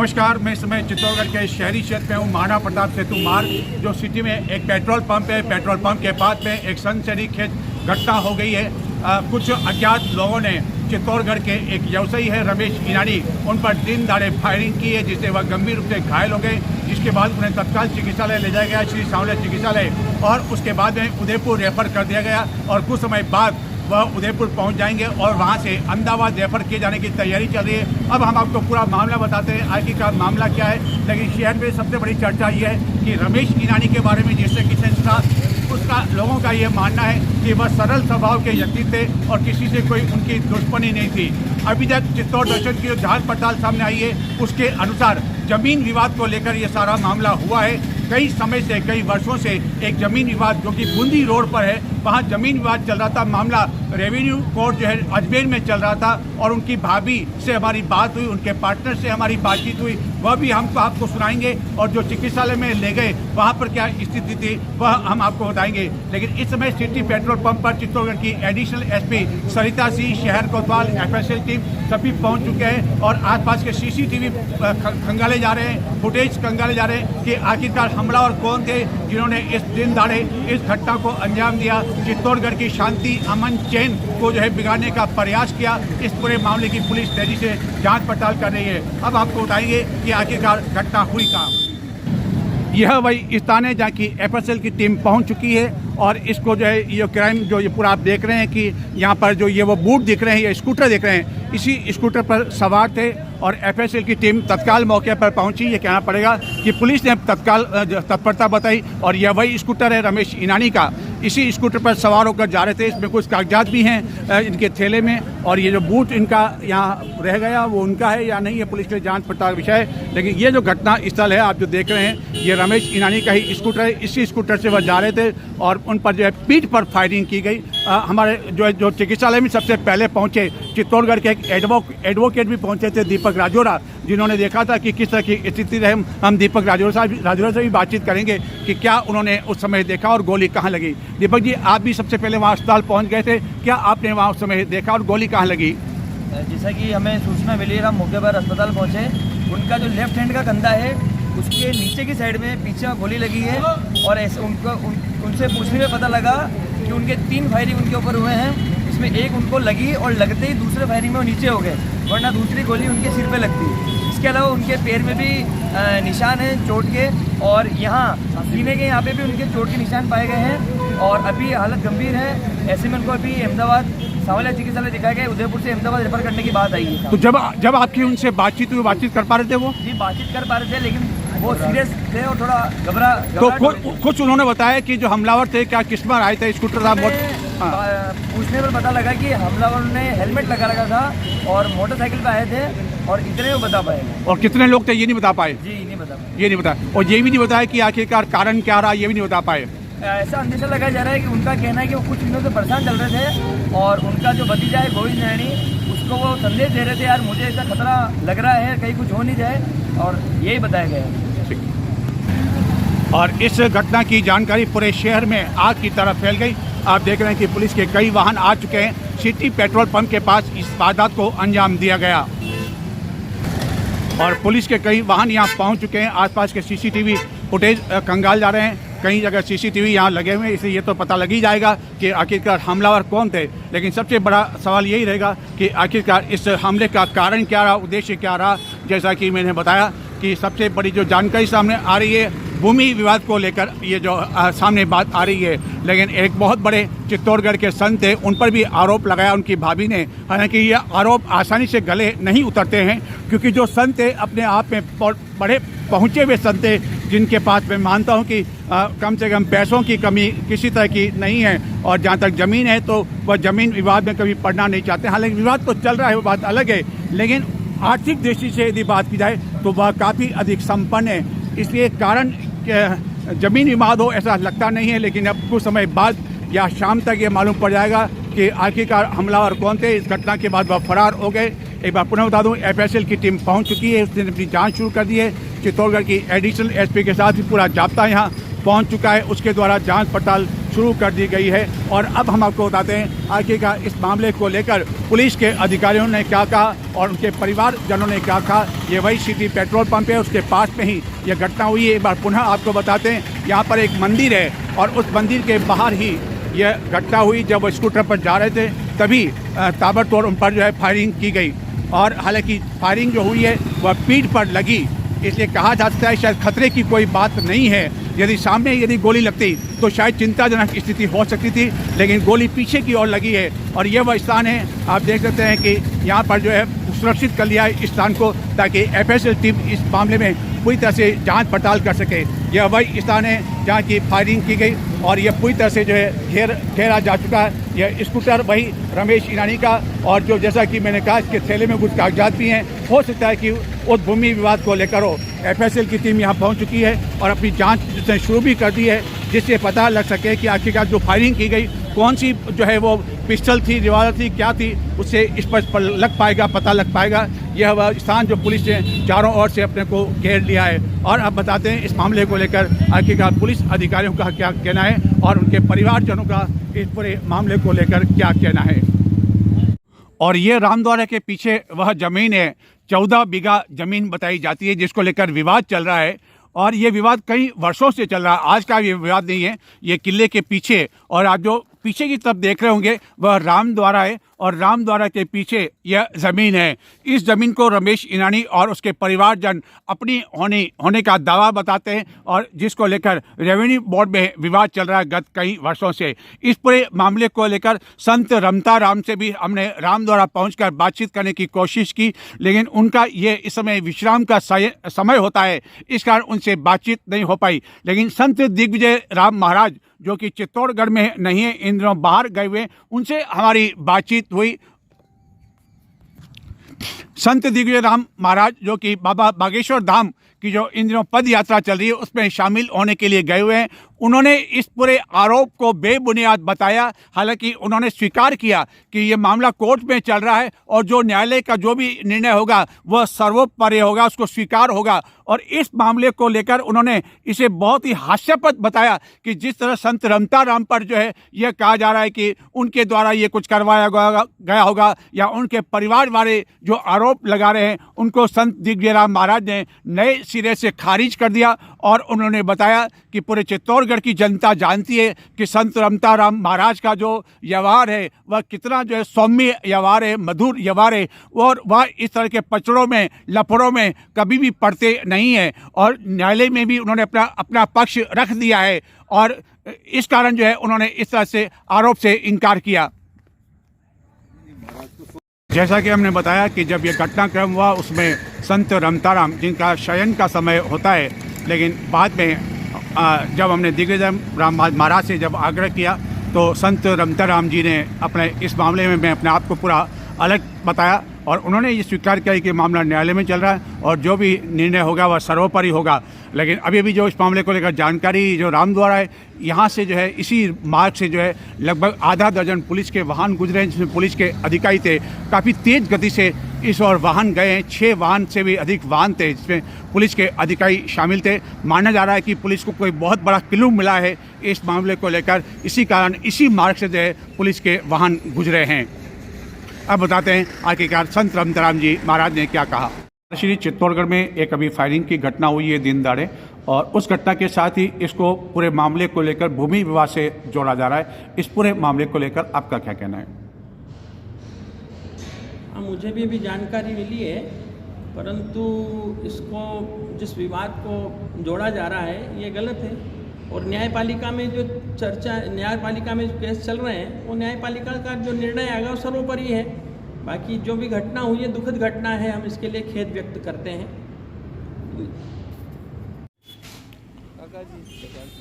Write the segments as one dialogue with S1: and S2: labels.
S1: नमस्कार, मैं इस समय चित्तौड़गढ़ के शहरी क्षेत्र में हूँ, महाराणा प्रताप सेतु मार्ग जो सिटी में एक पेट्रोल पंप है। पेट्रोल पंप के पास में एक सनसनीखेज घटना हो गई है। कुछ अज्ञात लोगों ने चित्तौड़गढ़ के एक व्यवसायी है रमेश ईनानी, उन पर दिन दहाड़े फायरिंग की है, जिससे वह गंभीर रूप से घायल हो गए। जिसके बाद उन्हें तत्काल चिकित्सालय ले जाया गया, श्री सांवले चिकित्सालय, और उसके बाद में उदयपुर रेफर कर दिया गया और कुछ समय बाद वह उदयपुर पहुंच जाएंगे और वहां से अहमदाबाद रेफर किए जाने की तैयारी चल रही है। अब हम आपको पूरा मामला बताते हैं, आखिरकार मामला क्या है। लेकिन शहर में सबसे बड़ी चर्चा ये है कि रमेश ईनानी के बारे में जिससे किसी था, उसका लोगों का ये मानना है कि वह सरल स्वभाव के व्यक्ति थे और किसी से कोई उनकी दुश्मनी नहीं थी। अभी तक चित्तौड़ दर्शन की जो जांच पड़ताल सामने आई है, उसके अनुसार जमीन विवाद को लेकर ये सारा मामला हुआ है। कई समय से, कई वर्षों से एक जमीन विवाद जो कि बूंदी रोड पर है, वहाँ जमीन विवाद चल रहा था। मामला रेवेन्यू कोर्ट जो है अजमेर में चल रहा था और उनकी भाभी से हमारी बात हुई, उनके पार्टनर से हमारी बातचीत हुई, वह भी हम आपको सुनाएंगे। और जो चिकित्सालय में ले गए वहाँ पर क्या स्थिति थी वह हम आपको बताएंगे। लेकिन इस समय सिटी पेट्रोल पंप पर चित्तौड़गढ़ की एडिशनल एसपी सरिता सिंह, शहर कोतवाल, एफएसएल टीम सभी पहुँच चुके हैं और आसपास के सीसीटीवी खंगाले जा रहे हैं, फुटेज खंगाले जा रहे हैं कि आखिरकार हमलावर कौन थे जिन्होंने इस दिन दहाड़े इस घटना को अंजाम दिया, चित्तौड़गढ़ की शांति अमन चैन को जो है बिगाड़ने का प्रयास किया। इस पूरे मामले की पुलिस तेजी से जांच पड़ताल कर रही है। अब आपको बताएंगे कि आखिरकार घटना हुई कहाँ। यह वही स्थान है जहाँ की एफएसएल की टीम पहुंच चुकी है और इसको जो है ये क्राइम जो ये पूरा आप देख रहे हैं कि यहाँ पर जो ये वो बूट दिख रहे हैं, ये स्कूटर दिख रहे हैं, इसी स्कूटर पर सवार थे और एफएसएल की टीम तत्काल मौके पर पहुंची। ये कहना पड़ेगा कि पुलिस ने तत्काल तत्परता बताई और यह वही स्कूटर है रमेश ईनानी का। इसी स्कूटर पर सवार होकर जा रहे थे। इसमें कुछ कागजात भी हैं इनके थैले में और ये जो बूट इनका यहाँ रह गया वो उनका है या नहीं, ये पुलिस के जांच पड़ताल विषय है। लेकिन ये जो घटना स्थल है आप जो देख रहे हैं, ये रमेश ईनानी का ही स्कूटर है। इसी स्कूटर से वह जा रहे थे और उन पर जो है पीठ पर फायरिंग की गई। हमारे जो चिकित्सालय में सबसे पहले पहुंचे चित्तौड़गढ़ के एक एडवोकेट भी पहुंचे थे, दीपक राजौरा, जिन्होंने देखा था कि किस तरह की स्थिति रहे। हम दीपक राजौरा से भी बातचीत करेंगे कि क्या उन्होंने उस समय देखा और गोली कहाँ लगी। दीपक जी, आप भी सबसे पहले वहाँ अस्पताल पहुँच गए थे, क्या आपने वहाँ उस समय देखा और गोली कहाँ लगी?
S2: जैसा कि हमें सूचना मिली, हम मौके पर अस्पताल पहुँचे। उनका जो लेफ्ट हैंड का कंधा है उसके नीचे की साइड में पीछे गोली लगी है और ऐसे उनसे पूछने में पता लगा कि उनके 3 फायरिंग उनके ऊपर हुए हैं। इसमें एक उनको लगी और लगते ही दूसरे फायरिंग में वो नीचे हो गए, वरना दूसरी गोली उनके सिर पे लगती। इसके अलावा उनके पैर में भी निशान हैं चोट के और यहाँ सीने के यहाँ पे भी उनके चोट के निशान पाए गए हैं और अभी हालत गंभीर है। ऐसे में उनको अभी अहमदाबाद सांवले चिकित्सालय दिखाया गया। उदयपुर से अहमदाबाद रेफर करने की बात आई है।
S1: तो जब आपकी उनसे बातचीत हुई, बातचीत कर पा रहे थे वो?
S2: जी, बातचीत कर पा रहे थे, लेकिन वो सीरियस थे और थोड़ा घबरा
S1: तो कुछ उन्होंने बताया कि जो हमलावर थे क्या किस पर आए थे? स्कूटर था?
S2: पूछने पर पता लगा कि हमलावर ने हेलमेट लगा रखा था और मोटरसाइकिल पे आए थे और इतने वो बता पाए।
S1: और कितने लोग थे ये नहीं बता पाए?
S2: जी, नहीं बता पाए।
S1: ये नहीं बताया और ये भी नहीं बताया कि आखिरकार कारण क्या रहा, ये भी नहीं बता पाए।
S2: ऐसा अंदेशा लगाया जा रहा है कि उनका कहना है कि वो कुछ दिनों से परेशान चल रहे थे और उनका जो भतीजा है गोविंद ईनानी, उसको वो संदेश दे रहे थे, यार मुझे ऐसा खतरा लग रहा है कहीं कुछ हो नहीं जाए, और यही बताया गया है।
S1: और इस घटना की जानकारी पूरे शहर में आग की तरह फैल गई। आप देख रहे हैं कि पुलिस के कई वाहन आ चुके हैं। सिटी पेट्रोल पंप के पास इस वारदात को अंजाम दिया गया और पुलिस के कई वाहन यहाँ पहुँच चुके हैं। आसपास के सीसीटीवी फुटेज कंगाल जा रहे हैं। कई जगह सीसीटीवी यहाँ लगे हुए हैं, इसलिए ये तो पता लग ही जाएगा कि आखिरकार हमलावर कौन थे। लेकिन सबसे बड़ा सवाल यही रहेगा कि आखिरकार इस हमले का कारण क्या रहा, उद्देश्य क्या रहा। जैसा कि मैंने बताया कि सबसे बड़ी जो जानकारी सामने आ रही है भूमि विवाद को लेकर, ये जो सामने बात आ रही है। लेकिन एक बहुत बड़े चित्तौड़गढ़ के संत थे, उन पर भी आरोप लगाया उनकी भाभी ने। हालांकि ये आरोप आसानी से गले नहीं उतरते हैं क्योंकि जो संत थे अपने आप में बड़े पहुँचे हुए संत थे, जिनके पास मैं मानता हूँ कि कम से कम पैसों की कमी किसी तरह की नहीं है और जहाँ तक ज़मीन है तो वह ज़मीन विवाद में कभी पड़ना नहीं चाहते। हालांकि विवाद तो चल रहा है, वो बात अलग है, लेकिन आर्थिक दृष्टि से यदि बात की जाए तो वह काफ़ी अधिक संपन्न है। इसलिए कारण ज़मीन विवाद हो ऐसा लगता नहीं है, लेकिन अब कुछ समय बाद या शाम तक ये मालूम पड़ जाएगा कि आखिरकार हमलावर कौन थे। इस घटना के बाद वह फरार हो गए। एक बार पुनः बता दूं, एफएसएल की टीम पहुंच चुकी है, उसने अपनी जांच शुरू कर दी है। चित्तौड़गढ़ की एडिशनल एसपी के साथ भी पूरा जाब्ता यहाँ पहुंच चुका है, उसके द्वारा जांच पड़ताल शुरू कर दी गई है। और अब हम आपको बताते हैं आखिरकार इस मामले को लेकर पुलिस के अधिकारियों ने क्या कहा और उनके परिवारजनों ने क्या कहा। ये वही सिटी पेट्रोल पंप है, उसके पास में ही यह घटना हुई है। एक बार पुनः आपको बताते हैं, यहाँ पर एक मंदिर है और उस मंदिर के बाहर ही यह घटना हुई। जब वो स्कूटर पर जा रहे थे तभी ताबड़तोड़ उन पर जो है फायरिंग की गई और हालांकि फायरिंग जो हुई है वह पीठ पर लगी, इसलिए कहा जा सकता है शायद खतरे की कोई बात नहीं है। यदि गोली लगती तो शायद चिंताजनक स्थिति हो सकती थी, लेकिन गोली पीछे की ओर लगी है। और यह वह स्थान है, आप देख सकते हैं कि यहाँ पर जो है सुरक्षित कर लिया है इस स्थान को, ताकि एफएसएल टीम इस मामले में पूरी तरह से जांच पड़ताल कर सके। यह वही स्थान है जहाँ की फायरिंग की गई और यह पूरी तरह से जो है घेरा जा चुका है। यह स्कूटर वही रमेश ईरानी का, और जो जैसा कि मैंने कहा इसके थैले में कुछ कागजात भी हैं। हो सकता है कि उस भूमि विवाद को लेकर हो। एफएसएल की टीम यहाँ पहुँच चुकी है और अपनी जाँच शुरू भी कर दी है, जिससे पता लग सके कि आखिरकार जो फायरिंग की गई कौन सी जो है वो पिस्टल थी, रिवॉल्वर थी, क्या थी, उससे स्पष्ट लग पाएगा, पता लग पाएगा। यह वह स्थान जो पुलिस ने चारों ओर से अपने को घेर लिया है। और अब बताते हैं इस मामले को लेकर आखिरकार पुलिस अधिकारियों का क्या कहना है और उनके परिवारजनों का इस पूरे मामले को लेकर क्या कहना है। और ये रामद्वारा के पीछे वह ज़मीन है, 14 बीघा ज़मीन बताई जाती है, जिसको लेकर विवाद चल रहा है। और ये विवाद कई वर्षों से चल रहा है, आज का ये विवाद नहीं है। ये किले के पीछे, और आप जो पीछे की तरफ देख रहे होंगे वह रामद्वारा है और रामद्वारा के पीछे यह ज़मीन है। इस ज़मीन को रमेश ईरानी और उसके परिवारजन अपनी होने का दावा बताते हैं और जिसको लेकर रेवेन्यू बोर्ड में विवाद चल रहा है गत कई वर्षों से। इस पूरे मामले को लेकर संत रमता राम से भी हमने रामद्वारा पहुंचकर बातचीत करने की कोशिश की, लेकिन उनका ये इस समय विश्राम का समय होता है, इस कारण उनसे बातचीत नहीं हो पाई। लेकिन संत दिग्विजय राम महाराज जो कि चित्तौड़गढ़ में नहीं है, इन दिनों बाहर गए हुए, उनसे हमारी बातचीत हुई। संत दिग्विजय राम महाराज जो कि बाबा बागेश्वर धाम की जो इन दिनों पद यात्रा चल रही है उसमें शामिल होने के लिए गए हुए हैं, उन्होंने इस पूरे आरोप को बेबुनियाद बताया। हालांकि उन्होंने स्वीकार किया कि ये मामला कोर्ट में चल रहा है और जो न्यायालय का जो भी निर्णय होगा वह सर्वोपरि होगा, उसको स्वीकार होगा। और इस मामले को लेकर उन्होंने इसे बहुत ही हास्यास्पद बताया कि जिस तरह संत रमता राम पर जो है यह कहा जा रहा है कि उनके द्वारा ये कुछ करवाया गया होगा या उनके परिवार वाले जो आरोप लगा रहे हैं उनको संत दिग्विजय राम महाराज ने नए सिरे से खारिज कर दिया। और उन्होंने बताया कि पूरे चित्तौड़गढ़ की जनता जानती है कि संत रमता राम महाराज का जो व्यवहार है वह कितना जो है सौम्य व्यवहार है, मधुर व्यवहार है, और वह इस तरह के पचड़ों में, लफड़ों में कभी भी पड़ते नहीं है। और न्यायालय में भी उन्होंने अपना पक्ष रख दिया है और इस कारण जो है उन्होंने इस तरह से आरोप से इनकार किया। जैसा कि हमने बताया कि जब यह घटनाक्रम हुआ उसमें संत रमताराम जिनका शयन का समय होता है, लेकिन बाद में जब हमने दिग्विजय राम महाराज से जब आग्रह किया तो संत रमताराम जी ने अपने इस मामले में अपने आप को पूरा अलग बताया और उन्होंने ये स्वीकार किया कि मामला न्यायालय में चल रहा है और जो भी निर्णय होगा वह सर्वोपरि होगा। लेकिन अभी जो इस मामले को लेकर जानकारी जो रामद्वारा है, यहाँ से जो है इसी मार्ग से जो है लगभग आधा दर्जन पुलिस के वाहन गुजरे हैं, जिसमें पुलिस के अधिकारी थे, काफ़ी तेज़ गति से इस ओर वाहन गए हैं। 6 वाहन से भी अधिक वाहन थे जिसमें पुलिस के अधिकारी शामिल थे। माना जा रहा है कि पुलिस को कोई बहुत बड़ा क्लू मिला है इस मामले को लेकर, इसी कारण इसी मार्ग से जो है पुलिस के वाहन गुजरे हैं। अब बताते हैं आखिरकार संत रमताराम जी महाराज ने क्या कहा। श्री चित्तौड़गढ़ में एक अभी फायरिंग की घटना हुई है दिन दहाड़े, और उस घटना के साथ ही इसको पूरे मामले को लेकर भूमि विवाद से जोड़ा जा रहा है। इस पूरे मामले को लेकर आपका क्या कहना है?
S3: मुझे भी अभी जानकारी मिली है, परंतु इसको जिस विवाद को जोड़ा जा रहा है ये गलत है। और न्यायपालिका में जो न्यायपालिका में जो केस चल रहे हैं वो न्यायपालिका का जो निर्णय आएगा वो सर्वोपरि है। बाकी जो भी घटना हुई है दुखद घटना है, हम इसके लिए खेद व्यक्त करते हैं।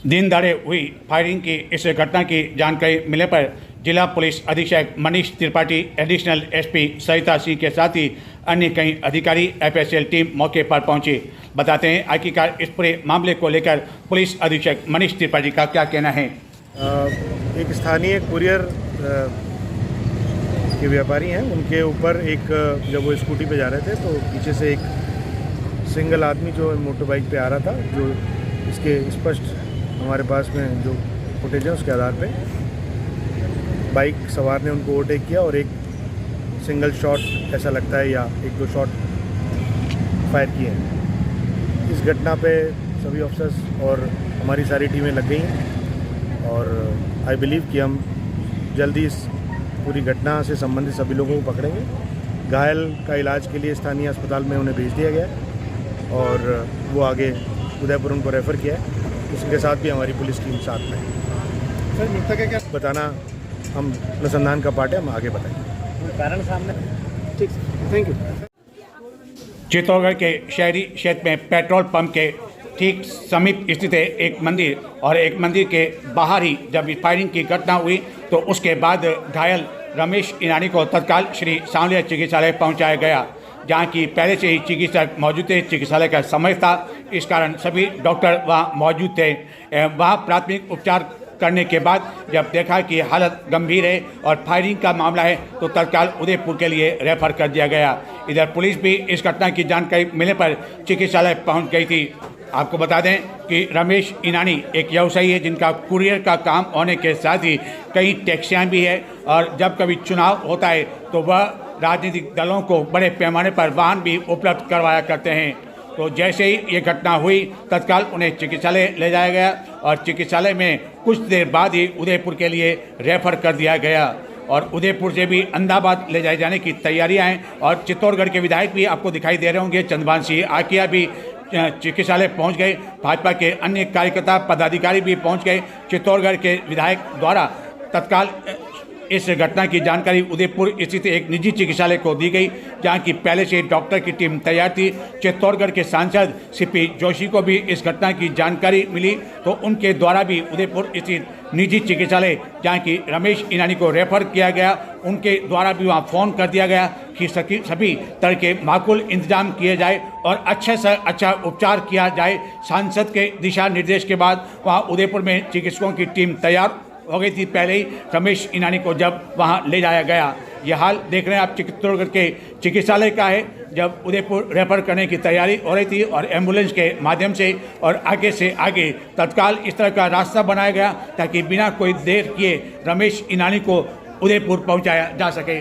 S1: दिन दहाड़े हुई फायरिंग की इस घटना की जानकारी मिलने पर जिला पुलिस अधीक्षक मनीष त्रिपाठी, एडिशनल एसपी सरिता सिंह के साथ ही अन्य कई अधिकारी एफएसएल टीम मौके पर पहुंचे। बताते हैं आखिरकार इस पूरे मामले को लेकर पुलिस अधीक्षक मनीष त्रिपाठी का क्या कहना है।
S4: एक स्थानीय कुरियर के व्यापारी हैं, उनके ऊपर एक जब वो स्कूटी पे जा रहे थे तो पीछे से एक सिंगल आदमी जो मोटर बाइक पे आ रहा था, जो इसके स्पष्ट हमारे पास में जो फुटेज है उसके आधार पे बाइक सवार ने उनको ओवरटेक किया और एक सिंगल शॉट ऐसा लगता है या 1-2 शॉट फायर किए हैं। इस घटना पे सभी ऑफिसर्स और हमारी सारी टीमें लग गई हैं और आई बिलीव कि हम जल्दी इस पूरी घटना से संबंधित सभी लोगों को पकड़ेंगे। घायल का इलाज के लिए स्थानीय अस्पताल में उन्हें भेज दिया गया है और वो आगे उदयपुर उनको रेफ़र किया है। उसके साथ भी हमारी पुलिस टीम साथ में है।
S5: सर मृतक का क्या
S4: बताना हम अनुसंधान का पार्ट है, हम आगे बताएंगे।
S5: कारण सामने? ठीक, थैंक यू।
S1: चित्तौड़गढ़ के शहरी क्षेत्र में पेट्रोल पंप के ठीक समीप स्थित है एक मंदिर और एक मंदिर के बाहर ही जब फायरिंग की घटना हुई तो उसके बाद घायल रमेश ईरानी को तत्काल श्री सांवलिया चिकित्सालय पहुंचाया गया, जहां की पहले से ही चिकित्सक मौजूद थे। चिकित्सालय का समय था, इस कारण सभी डॉक्टर वहां मौजूद थे। वहां प्राथमिक उपचार करने के बाद जब देखा कि हालत गंभीर है और फायरिंग का मामला है तो तत्काल उदयपुर के लिए रेफर कर दिया गया। इधर पुलिस भी इस घटना की जानकारी मिलने पर चिकित्सालय पहुंच गई थी। आपको बता दें कि रमेश ईरानी एक व्यवसायी है जिनका कुरियर का काम होने के साथ ही कई टैक्सियाँ भी है और जब कभी चुनाव होता है तो वह राजनीतिक दलों को बड़े पैमाने पर वाहन भी उपलब्ध करवाया करते हैं। तो जैसे ही ये घटना हुई तत्काल उन्हें चिकित्सालय ले जाया गया और चिकित्सालय में कुछ देर बाद ही उदयपुर के लिए रेफर कर दिया गया और उदयपुर से भी अहमदाबाद ले जाए जाने की तैयारियां हैं। और चित्तौड़गढ़ के विधायक भी आपको दिखाई दे रहे होंगे, चंद्रभान सिंह आकिया भी चिकित्सालय पहुंच गए। भाजपा के अन्य कार्यकर्ता पदाधिकारी भी पहुंच गए। चित्तौड़गढ़ के विधायक द्वारा तत्काल इस घटना की जानकारी उदयपुर स्थित एक निजी चिकित्सालय को दी गई, जहां की पहले से डॉक्टर की टीम तैयार थी। चित्तौड़गढ़ के सांसद सीपी जोशी को भी इस घटना की जानकारी मिली तो उनके द्वारा भी उदयपुर स्थित निजी चिकित्सालय जहां की रमेश ईरानी को रेफर किया गया, उनके द्वारा भी वहां फ़ोन कर दिया गया कि सभी तरह के माकूल इंतजाम किए जाए और अच्छे से अच्छा उपचार किया जाए। सांसद के दिशा निर्देश के बाद वहाँ उदयपुर में चिकित्सकों की टीम तैयार हो गई थी पहले ही रमेश ईरानी को जब वहाँ ले जाया गया। यह हाल देख रहे हैं आप चित्तौड़गढ़ के चिकित्सालय का है, जब उदयपुर रेफर करने की तैयारी हो रही थी और एम्बुलेंस के माध्यम से और आगे से आगे तत्काल इस तरह का रास्ता बनाया गया ताकि बिना कोई देर किए रमेश ईरानी को उदयपुर पहुँचाया जा सके।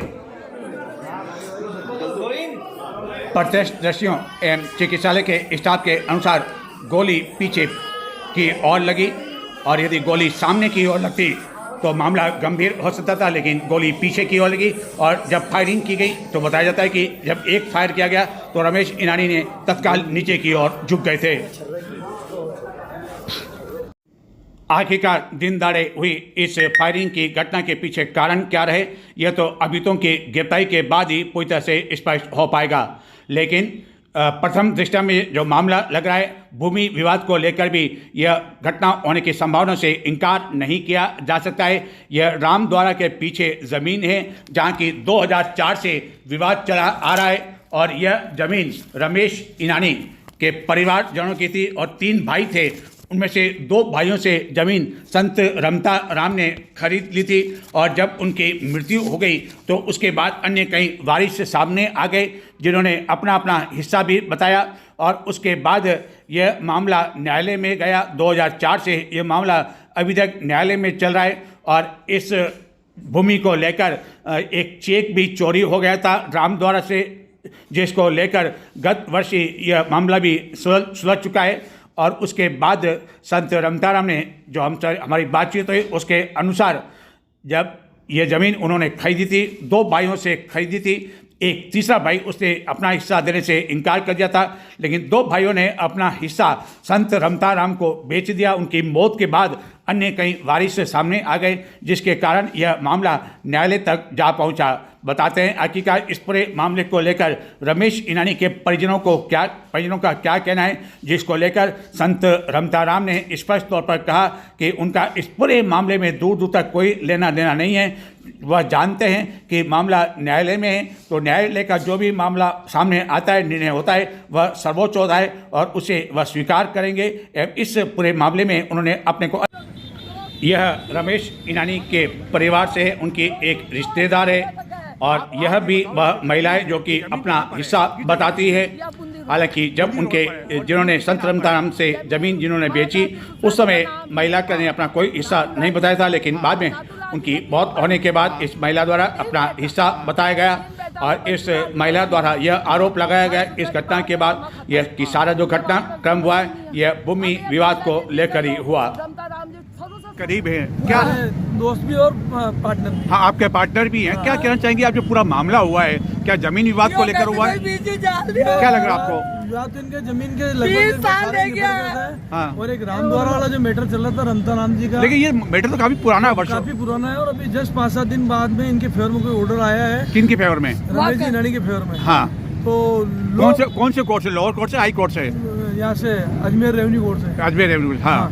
S1: प्रत्यक्षदर्शियों एवं चिकित्सालय के स्टाफ के अनुसार गोली पीछे की ओर लगी और यदि गोली सामने की ओर लगती तो मामला गंभीर हो सकता था, लेकिन गोली पीछे की ओर लगी और जब फायरिंग की गई तो बताया जाता है कि जब एक फायर किया गया तो रमेश ईरानी ने तत्काल नीचे की ओर झुक गए थे। आखिरकार दिन दहाड़े हुई इस फायरिंग की घटना के पीछे कारण क्या रहे, यह तो अभियुक्तों की गिरफ्तारी के बाद ही पूरी तरह से स्पष्ट हो पाएगा। लेकिन प्रथम दृष्टया में जो मामला लग रहा है, भूमि विवाद को लेकर भी यह घटना होने की संभावना से इनकार नहीं किया जा सकता है। यह राम द्वारा के पीछे ज़मीन है जहां की 2004 से विवाद चला आ रहा है और यह ज़मीन रमेश ईरानी के परिवारजनों की थी और 3 भाई थे। उनमें से 2 भाइयों से ज़मीन संत रमता राम ने खरीद ली थी और जब उनकी मृत्यु हो गई तो उसके बाद अन्य कई वारिस सामने आ गए जिन्होंने अपना अपना हिस्सा भी बताया और उसके बाद यह मामला न्यायालय में गया। 2004 से यह मामला अभी तक न्यायालय में चल रहा है और इस भूमि को लेकर एक चेक भी चोरी हो गया था राम द्वारा से, जिसको लेकर गत वर्ष यह मामला भी सुलझ चुका है। और उसके बाद संत रमताराम ने जो हमारी बातचीत हुई उसके अनुसार जब ये ज़मीन उन्होंने खरीदी थी, 2 भाइयों से खरीदी थी, एक तीसरा भाई उसने अपना हिस्सा देने से इनकार कर दिया था, लेकिन 2 भाइयों ने अपना हिस्सा संत रमताराम को बेच दिया। उनकी मौत के बाद अन्य कई वारिस सामने आ गए जिसके कारण यह मामला न्यायालय तक जा पहुंचा। बताते हैं आखिरकार इस पूरे मामले को लेकर रमेश ईरानी के परिजनों का क्या कहना है, जिसको लेकर संत रमताराम ने स्पष्ट तौर पर कहा कि उनका इस पूरे मामले में दूर दूर तक कोई लेना देना नहीं है। वह जानते हैं कि मामला न्यायालय में है तो न्यायालय का जो भी मामला सामने आता है, निर्णय होता है, वह सर्वोच्च होता है और उसे वह स्वीकार करेंगे। इस पूरे मामले में उन्होंने अपने को, यह रमेश ईरानी के परिवार से है, उनकी एक रिश्तेदार है और यह भी वह महिला है जो कि अपना हिस्सा बताती है। हालांकि जब उनके जिन्होंने संत रमताराम से ज़मीन जिन्होंने बेची उस समय महिला ने अपना कोई हिस्सा नहीं बताया था, लेकिन बाद में उनकी मौत होने के बाद इस महिला द्वारा अपना हिस्सा बताया गया और इस महिला द्वारा यह आरोप लगाया गया इस घटना के बाद यह कि सारा जो घटनाक्रम हुआ है यह भूमि विवाद को लेकर ही हुआ। करीब है क्या
S5: दोस्त भी और पार्टनर भी।
S1: हाँ, आपके पार्टनर भी हैं। क्या कहना चाहेंगे आप जो पूरा मामला हुआ है, क्या जमीन विवाद को लेकर हुआ है? क्या लग रहा है आपको?
S5: विवाद इनके जमीन के लगभग
S1: हाँ।
S5: और एक रामद्वारा वाला जो मैटर चल रहा था रमताराम जी का,
S1: लेकिन ये मैटर तो काफी पुराना है, वर्षों।
S5: काफी पुराना है और अभी जस्ट 5-7 दिन बाद में इनके फेवर में कोई ऑर्डर आया है।
S1: किन के फेवर में?
S5: रमेश जी नानी के फेवर में।
S1: हाँ,
S5: तो
S1: कौन से कोर्ट से? लोअर कोर्ट से, हाई कोर्ट से?
S5: यहाँ से अजमेर रेवेन्यू कोर्ट से।
S1: अजमेर रेवेन्यू। हाँ,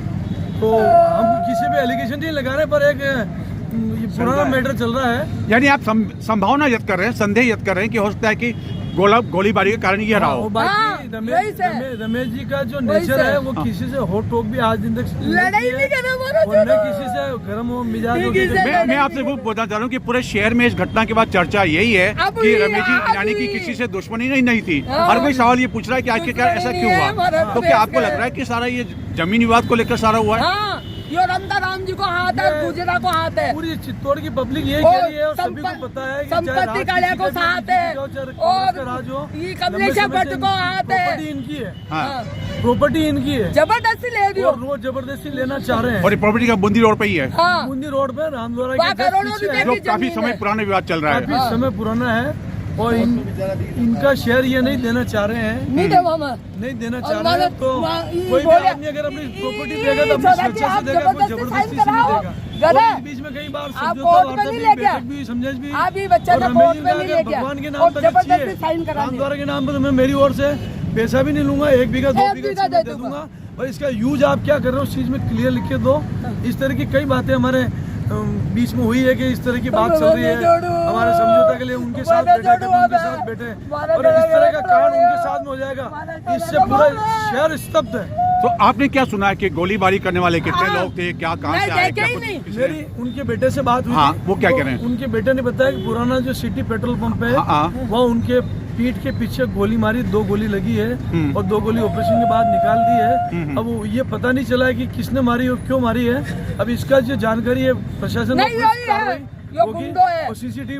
S5: तो हम किसी पे एलिगेशन नहीं लगा रहे, पर एक ये पुराना मैटर चल रहा है।
S1: यानी आप संभावना व्यक्त कर रहे हैं, संदेह व्यक्त कर रहे हैं कि हो सकता है कि गोलीबारी के कारण ये रहा हो।
S5: बाकी रमेश जी का जो नेचर है वो किसी से होट टोक भी आज दिन तक लड़ाई नहीं कर किसी से गर्म हो मिजाज।
S1: मैं आपसे वो बताना चाह रहा हूँ कि पूरे शहर में इस घटना के बाद चर्चा यही है कि रमेश जी ईरानी की किसी से दुश्मनी नहीं थी। हर कोई सवाल ये पूछ रहा है कि आखिरकार ऐसा क्यों हुआ। तो क्या आपको लग रहा है कि सारा ये जमीन विवाद को लेकर सारा हुआ है?
S6: ये रमताराम जी को हाथ है, गुजरा को हाथ है,
S5: पूरी चित्तौड़ की पब्लिक यही कह रही है और सभी को पता है कि
S6: संपत्ति काले को साथ है और ये कमलेश भट्ट को हाथ है।
S5: प्रॉपर्टी इनकी है।
S1: हाँ,
S5: प्रॉपर्टी इनकी है,
S6: जबरदस्ती ले रही हो।
S5: रोज जबरदस्ती लेना चाह रहे हैं
S1: और ये प्रॉपर्टी का बूंदी रोड पे ही है।
S6: हाँ,
S5: बूंदी रोड पे रामद्वारा के
S1: जो काफी समय पुराना विवाद चल रहा है।
S5: काफी समय पुराना है और इनका शेयर ये नहीं देना चाह रहे हैं।
S6: नहीं देवा मैं
S5: नहीं देना चाह रहे हैं। तो कोई भी आदमी अगर अपनी प्रॉपर्टी देगा तो अपनी स्वेच्छा से देगा, कोई जबरदस्ती से नहीं देगा। और बीच में कई बार समझौता वार्ता भी, बैठक भी, समझाइश भी। और रमेश जी ने भगवान के नाम पर अच्छी है, रामद्वारा के नाम पर मैं मेरी ओर से पैसा भी नहीं लूंगा, 1 बीघा 2 बीघा दे दूंगा और इसका यूज आप क्या कर रहे हो उस चीज में क्लियर लिख के दो। इस तरह की कई बातें हमारे बीच में हुई है कि इस तरह की बात चल रही है। हमारे समझौता के लिए उनके साथ बैठे, उनके साथ बैठे और इस तरह का कांड उनके साथ में हो जाएगा, इससे पूरा शहर स्तब्ध है।
S1: तो आपने क्या सुना है कि गोलीबारी करने वाले कितने लोग थे, क्या कहां से आए?
S5: मेरी उनके बेटे से बात हुई।
S1: हाँ, वो क्या कह रहे हैं?
S5: उनके बेटे ने बताया कि पुराना जो सिटी पेट्रोल पंप है वहाँ उनके पीठ के पीछे गोली मारी, 2 गोली लगी है और 2 गोली ऑपरेशन के बाद निकाल दी है। अब ये पता नहीं चला है कि किसने मारी और क्यों मारी है। अब इसका जो जानकारी है प्रशासन
S6: और
S5: सीसीटीवी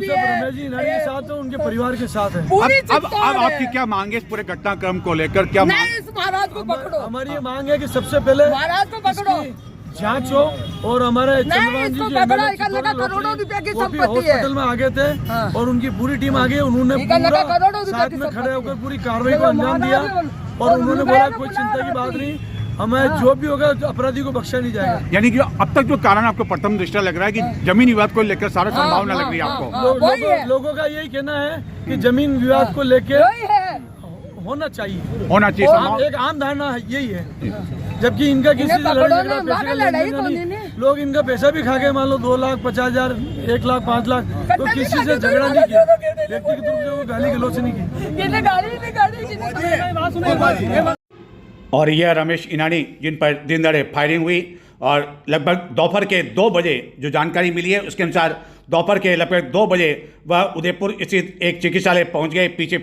S6: के
S5: साथ उनके परिवार के साथ है।
S1: अब आपकी क्या मांग है इस पूरे घटनाक्रम को लेकर? क्या
S6: महाराज को पकड़ो।
S5: हमारी ये मांग है कि सबसे पहले
S6: महाराज को पकड़ो,
S5: जांच हो और हमारे चंद्रभान जी
S6: करोड़ों रुपए की संपत्ति है।
S5: हॉस्पिटल में आ गए थे और उनकी पूरी टीम आ गई, उन्होंने पूरा साथ में खड़े होकर पूरी कार्रवाई को अंजाम दिया और उन्होंने बोला कोई चिंता की बात नहीं, हमें जो भी होगा अपराधी को बख्शा नहीं जाएगा।
S1: यानी कि अब तक जो कारण आपको प्रथम दृष्टया लग रहा है कि जमीन विवाद को लेकर सारा संभावना लग रही है आपको?
S5: लोगों का यही कहना है कि जमीन विवाद को लेकर होना चाहिए। एक आम धारणा यही है, जबकि इनका किसी से लड़ाई लोग इनका पैसा भी खा गए, मान लो 2,50,000, 1 लाख, 5 लाख, तो किसी से झगड़ा नहीं किया, व्यक्तिगत रूप से गाली गलौज नहीं की।
S1: और यह रमेश ईरानी जिन पर दिन दहाड़े फायरिंग हुई और लगभग दोपहर के 2 बजे जो जानकारी मिली है उसके अनुसार दोपहर के लगभग 2 बजे वह उदयपुर स्थित एक चिकित्सालय पहुंच गए। पीछे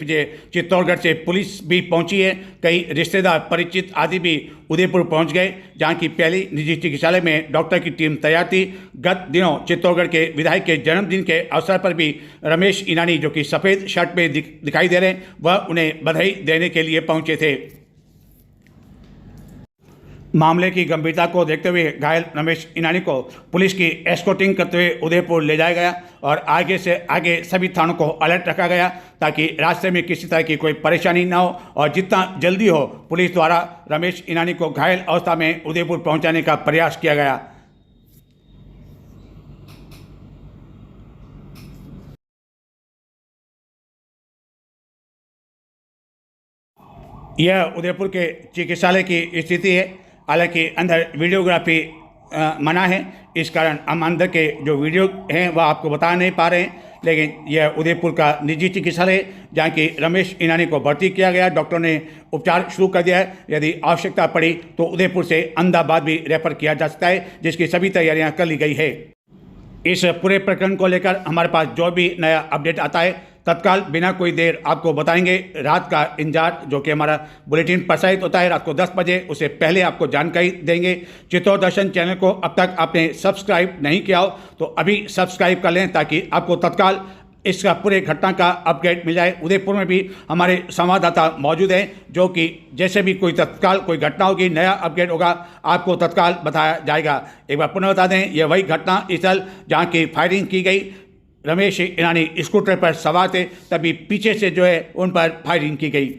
S1: चित्तौड़गढ़ से पुलिस भी पहुंची है, कई रिश्तेदार परिचित आदि भी उदयपुर पहुंच गए, जहां की पहली निजी चिकित्सालय में डॉक्टर की टीम तैयार थी। गत दिनों चित्तौड़गढ़ के विधायक के जन्मदिन के अवसर पर भी रमेश ईरानी जो कि सफ़ेद शर्ट में दिखाई दे रहे हैं वह उन्हें बधाई देने के लिए पहुँचे थे। मामले की गंभीरता को देखते हुए घायल रमेश ईरानी को पुलिस की एस्कॉर्टिंग करते हुए उदयपुर ले जाया गया और आगे से आगे सभी थानों को अलर्ट रखा गया ताकि रास्ते में किसी तरह की कोई परेशानी न हो और जितना जल्दी हो पुलिस द्वारा रमेश ईरानी को घायल अवस्था में उदयपुर पहुंचाने का प्रयास किया गया। यह उदयपुर के चिकित्सालय की स्थिति है। हालांकि अंदर वीडियोग्राफी मना है, इस कारण हम अंदर के जो वीडियो हैं वह आपको बता नहीं पा रहे हैं, लेकिन यह उदयपुर का निजी चिकित्सालय जहाँ की रमेश ईरानी को भर्ती किया गया। डॉक्टर ने उपचार शुरू कर दिया है, यदि आवश्यकता पड़ी तो उदयपुर से अहमदाबाद भी रेफर किया जा सकता है, जिसकी सभी तैयारियाँ कर ली गई है। इस पूरे प्रकरण को लेकर हमारे पास जो भी नया अपडेट आता है तत्काल बिना कोई देर आपको बताएंगे। रात का इंतजार जो कि हमारा बुलेटिन प्रसारित होता है रात को 10 बजे, उससे पहले आपको जानकारी देंगे। चित्तौड़ दर्शन चैनल को अब तक आपने सब्सक्राइब नहीं किया हो तो अभी सब्सक्राइब कर लें ताकि आपको तत्काल इसका पूरे घटना का अपडेट मिल जाए। उदयपुर में भी हमारे संवाददाता मौजूद हैं जो कि जैसे भी कोई तत्काल कोई घटना होगी, नया अपडेट होगा, आपको तत्काल बताया जाएगा। एक बार पुनः बता दें, यह वही घटना स्थल जहां की फायरिंग की गई। रमेश ईरानी स्कूटर पर सवार थे, तभी पीछे से जो है उन पर फायरिंग की गई।